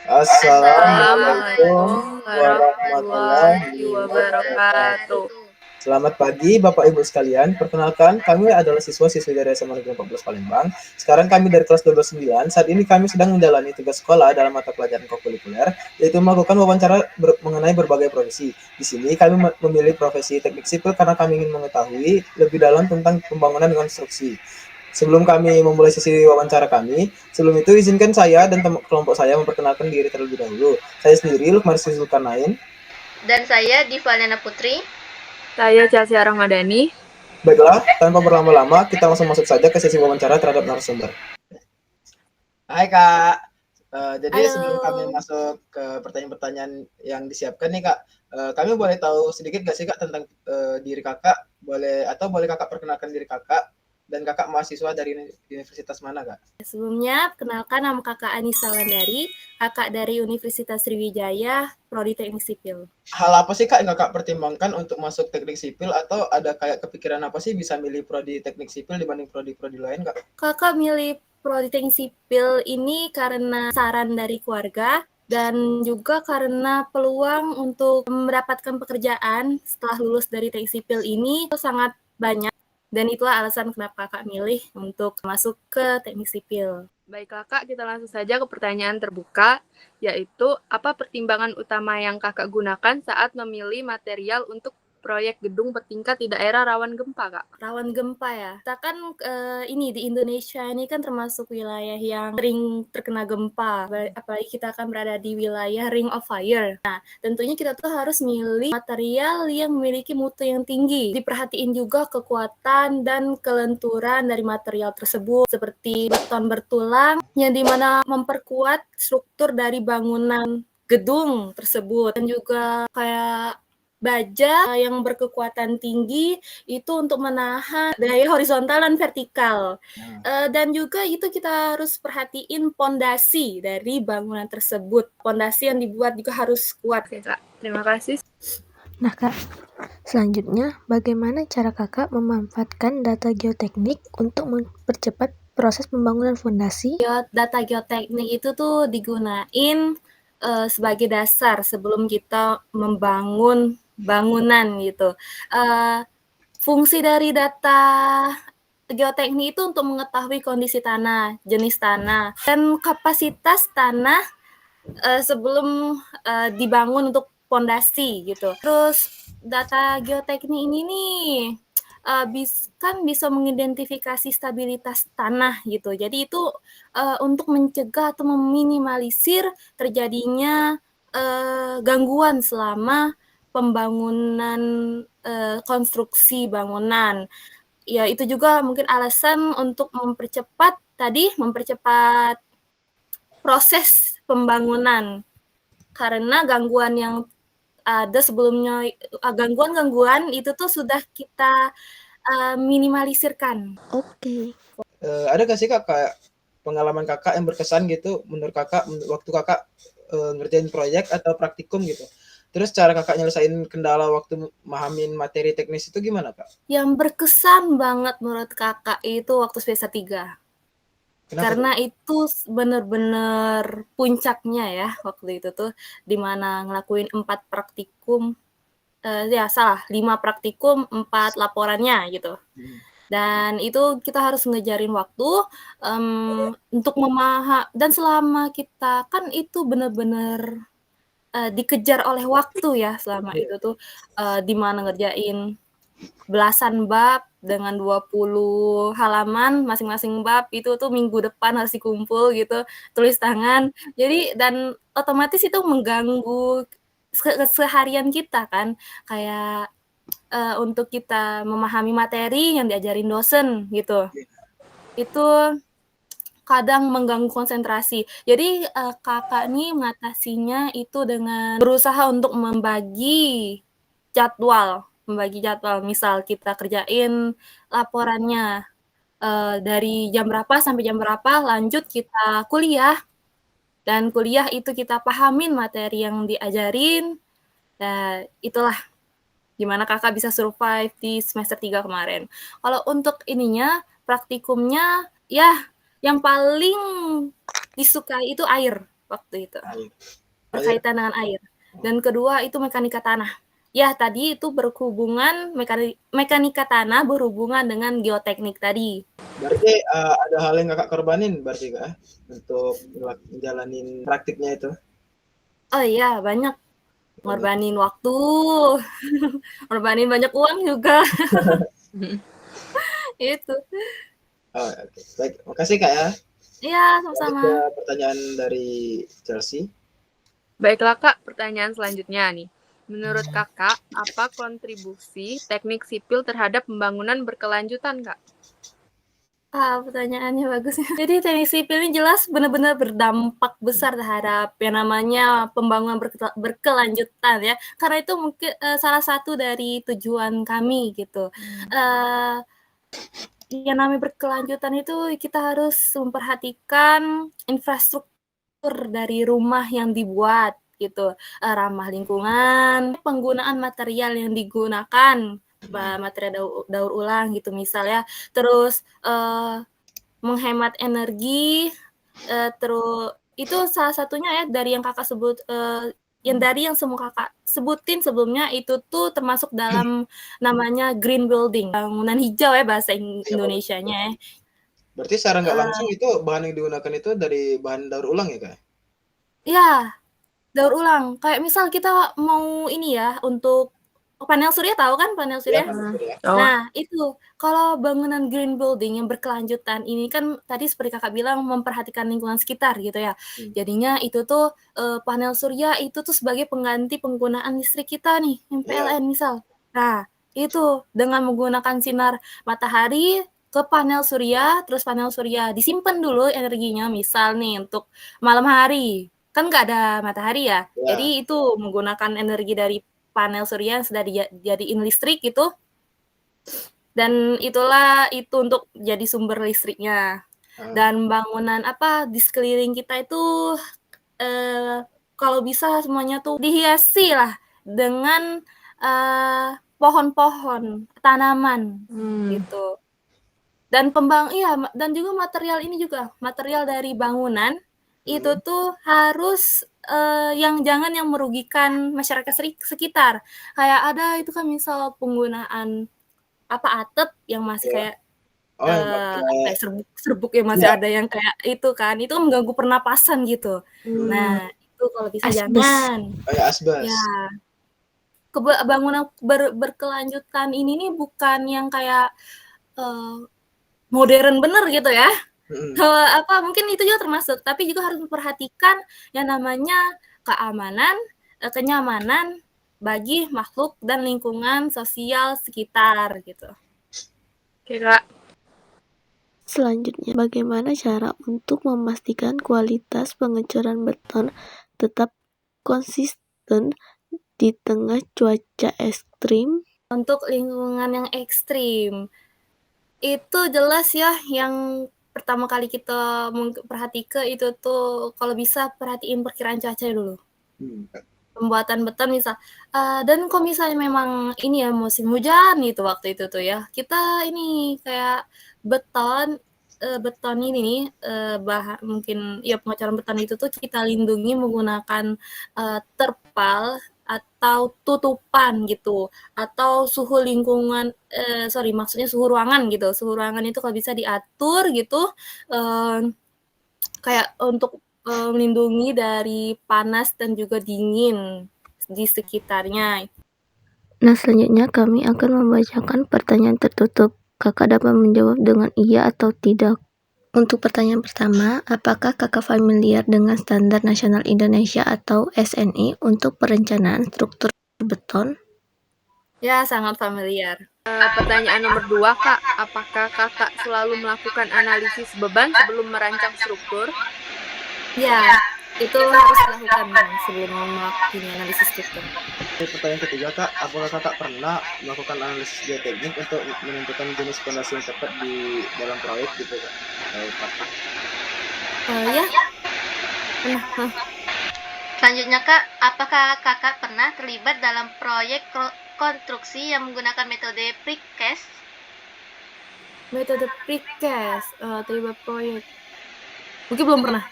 Assalamualaikum Assalamualaikum warahmatullahi warahmatullahi wabarakatuh. wabarakatuh. Selamat pagi Bapak Ibu sekalian. Perkenalkan, kami adalah siswa-siswi dari SMA Negeri 14 Palembang. Sekarang kami dari kelas 12-9. Saat ini kami sedang menjalani tugas sekolah dalam mata pelajaran kokurikuler, yaitu melakukan wawancara mengenai berbagai profesi. Di sini kami memilih profesi teknik sipil karena kami ingin mengetahui lebih dalam tentang pembangunan dan konstruksi. Sebelum kami memulai sesi wawancara kami, sebelum itu izinkan saya dan kelompok saya memperkenalkan diri terlebih dahulu. Saya sendiri Lukman Zulkarnain. Dan saya Divalena Putri. Saya Chelsea Rahmadani. Baiklah, tanpa berlama-lama, kita langsung masuk saja ke sesi wawancara terhadap narasumber. Hai Kak, jadi Halo. sebelum kami masuk ke pertanyaan-pertanyaan yang disiapkan nih Kak, kami boleh tahu sedikit gak sih Kak tentang diri Kakak? Boleh Kakak perkenalkan diri Kakak? Dan Kakak mahasiswa dari universitas mana Kak? Sebelumnya, kenalkan nama Kakak Anissa Landari, Kakak dari Universitas Sriwijaya, Prodi Teknik Sipil. Hal apa sih Kak yang Kakak pertimbangkan untuk masuk teknik sipil, atau ada kayak kepikiran apa sih bisa milih prodi teknik sipil dibanding prodi-prodi lain Kak? Kakak milih Prodi Teknik Sipil ini karena saran dari keluarga dan juga karena peluang untuk mendapatkan pekerjaan setelah lulus dari teknik sipil ini itu sangat banyak. Dan itulah alasan kenapa Kakak milih untuk masuk ke teknik sipil. Baik Kakak, kita langsung saja ke pertanyaan terbuka, yaitu apa pertimbangan utama yang Kakak gunakan saat memilih material untuk proyek gedung bertingkat di daerah rawan gempa, Kak? Rawan gempa ya. Kita kan ini di Indonesia ini kan termasuk wilayah yang sering terkena gempa. Apalagi kita akan berada di wilayah Ring of Fire. Nah, tentunya kita tuh harus milih material yang memiliki mutu yang tinggi. Diperhatiin juga kekuatan dan kelenturan dari material tersebut, seperti beton bertulang yang dimana memperkuat struktur dari bangunan gedung tersebut, dan juga kayak baja yang berkekuatan tinggi itu untuk menahan daya horizontal dan vertikal. Dan juga itu kita harus perhatiin pondasi dari bangunan tersebut. Pondasi yang dibuat juga harus kuat. Oke, Kak. Terima kasih. Nah, Kak, selanjutnya bagaimana cara Kakak memanfaatkan data geoteknik untuk mempercepat proses pembangunan fondasi? Data geoteknik itu tuh digunain sebagai dasar sebelum kita membangun bangunan gitu. Fungsi dari data geoteknik itu untuk mengetahui kondisi tanah, jenis tanah, dan kapasitas tanah sebelum dibangun untuk pondasi gitu. Terus data geoteknik ini nih kan bisa mengidentifikasi stabilitas tanah gitu. Jadi itu untuk mencegah atau meminimalisir terjadinya gangguan selama pembangunan konstruksi bangunan. Ya itu juga mungkin alasan untuk mempercepat proses pembangunan, karena gangguan yang ada sebelumnya, gangguan-gangguan itu tuh sudah kita minimalisirkan. Oke. Ada gak sih Kak kayak pengalaman Kakak yang berkesan gitu menurut Kakak waktu Kakak ngerjain proyek atau praktikum gitu? Terus cara Kakak nyelesain kendala waktu memahamin materi teknis itu gimana Kak? Yang berkesan banget menurut Kakak itu waktu semester 3. Kenapa Karena itu bener-bener puncaknya ya waktu itu tuh, dimana ngelakuin 4 praktikum, 5 praktikum, 4 laporannya gitu. Dan itu kita harus ngejarin waktu untuk dan selama kita kan itu bener-bener dikejar oleh waktu ya selama itu tuh, di mana ngerjain belasan bab dengan 20 halaman masing-masing bab, itu tuh minggu depan harus dikumpul gitu, tulis tangan. Jadi dan otomatis itu mengganggu keseharian kita kan, kayak untuk kita memahami materi yang diajarin dosen gitu. Itu kadang mengganggu konsentrasi. Jadi Kakak nih mengatasinya itu dengan berusaha untuk membagi jadwal. Misal kita kerjain laporannya dari jam berapa sampai jam berapa, lanjut kita kuliah, dan kuliah itu kita pahamin materi yang diajarin. Itulah gimana Kakak bisa survive di semester 3 kemarin. Kalau untuk praktikumnya, ya yang paling disukai itu air waktu itu, Air. berkaitan dengan air. Dan kedua itu mekanika tanah. Ya, tadi itu berhubungan mekanika tanah berhubungan dengan geoteknik tadi. Berarti ada hal yang kakak korbanin berarti kak untuk menjalanin praktiknya itu? Oh iya, banyak. Ngorbanin waktu, ngorbanin banyak uang juga. Itu. Oh, oke. Baik, makasih kak ya. Iya, Lanjut sama-sama. ke pertanyaan dari Chelsea. Baiklah Kak, pertanyaan selanjutnya nih. Menurut Kakak, apa kontribusi teknik sipil terhadap pembangunan berkelanjutan, Kak? Pertanyaannya bagus. Jadi teknik sipil ini jelas benar-benar berdampak besar terhadap yang namanya pembangunan berkelanjutan ya. Karena itu mungkin salah satu dari tujuan kami gitu. Yang namanya berkelanjutan itu kita harus memperhatikan infrastruktur dari rumah yang dibuat gitu, ramah lingkungan, penggunaan material yang digunakan, material daur ulang gitu misalnya, terus menghemat energi, terus itu salah satunya ya dari yang kakak sebut, yang semua kakak sebutin sebelumnya itu tuh termasuk dalam namanya green building, bangunan hijau ya bahasa Indonesianya ya. Berarti secara nggak langsung itu bahan yang digunakan itu dari bahan daur ulang ya kak? Ya, daur ulang. Kayak misal kita mau ini ya untuk panel surya, tahu kan panel surya? Ya. Nah, itu kalau bangunan green building yang berkelanjutan ini kan tadi seperti kakak bilang memperhatikan lingkungan sekitar gitu ya. Jadinya itu tuh panel surya itu tuh sebagai pengganti penggunaan listrik kita nih, yang PLN misal. Nah, itu dengan menggunakan sinar matahari ke panel surya, terus panel surya disimpan dulu energinya misal nih untuk malam hari. Kan nggak ada matahari ya. Jadi itu menggunakan energi dari panel surya yang sudah dijadiin listrik gitu. Dan itulah itu untuk jadi sumber listriknya. Dan bangunan di sekeliling kita itu kalau bisa semuanya tuh dihiasi lah dengan pohon-pohon, tanaman gitu. Dan dan juga material ini juga, material dari bangunan itu tuh harus yang jangan yang merugikan masyarakat sekitar. Kayak ada itu kan misal penggunaan atap yang masih kayak serbuk yang masih ada yang kayak itu kan, itu mengganggu pernapasan gitu. Nah, itu kalau bisa jangan. Kayak asbes. Ya. Bangunan berkelanjutan ini nih bukan yang kayak modern bener gitu ya. Mungkin itu juga termasuk, tapi juga harus memperhatikan yang namanya keamanan, kenyamanan bagi makhluk dan lingkungan sosial sekitar gitu. Oke, Kak. Selanjutnya, bagaimana cara untuk memastikan kualitas pengecoran beton tetap konsisten di tengah cuaca ekstrim? Untuk lingkungan yang ekstrim, itu jelas ya yang pertama kali kita perhatikan itu tuh kalau bisa perhatiin perkiraan cuaca dulu. Pembuatan beton misal dan kalau misalnya memang ini ya musim hujan gitu waktu itu tuh ya, kita ini kayak beton ini nih bahan mungkin ya pengecoran beton itu tuh kita lindungi menggunakan terpal atau tutupan gitu, atau suhu lingkungan maksudnya suhu ruangan gitu. Suhu ruangan itu kalau bisa diatur gitu kayak untuk melindungi dari panas dan juga dingin di sekitarnya. Nah, selanjutnya kami akan membacakan pertanyaan tertutup. Kakak dapat menjawab dengan iya atau tidak. Untuk pertanyaan pertama, apakah kakak familiar dengan Standar Nasional Indonesia atau SNI untuk perencanaan struktur beton? Ya, sangat familiar. Pertanyaan nomor 2, Kak. Apakah kakak selalu melakukan analisis beban sebelum merancang struktur? Ya, itu harus dilakukan sebelum melakukan analisis struktur. Pertanyaan ketiga kak, apakah kakak pernah melakukan analisis geoteknik untuk menentukan jenis fondasi yang tepat di dalam proyek gitu kak? Ya, pernah. Selanjutnya Kak, apakah kakak pernah terlibat dalam proyek konstruksi yang menggunakan metode precast? Metode precast, terlibat proyek. Mungkin belum pernah.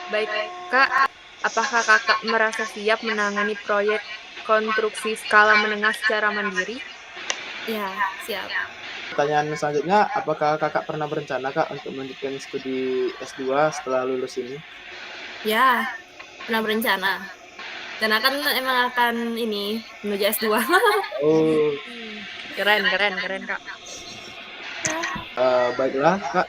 Baik, Kak. Apakah Kakak merasa siap menangani proyek konstruksi skala menengah secara mandiri? Ya, siap. Pertanyaan selanjutnya, apakah kakak pernah berencana kak untuk melanjutkan studi S2 setelah lulus ini? Ya, pernah berencana. Karena kan emang akan ini menuju S2. Oh, Keren, Kak. baiklah kak.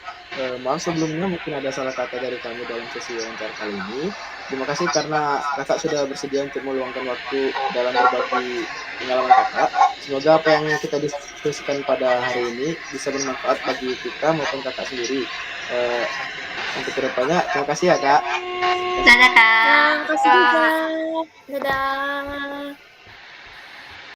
Maaf sebelumnya mungkin ada salah kata dari kami dalam sesi wawancara kali ini. Terima kasih karena kakak sudah bersedia untuk meluangkan waktu dalam berbagi pengalaman kakak. Semoga apa yang kita diskusikan pada hari ini bisa bermanfaat bagi kita maupun kakak sendiri. Untuk kedepannya, terima kasih ya kak. Dadah, Kak. Terima kasih juga. Dadah.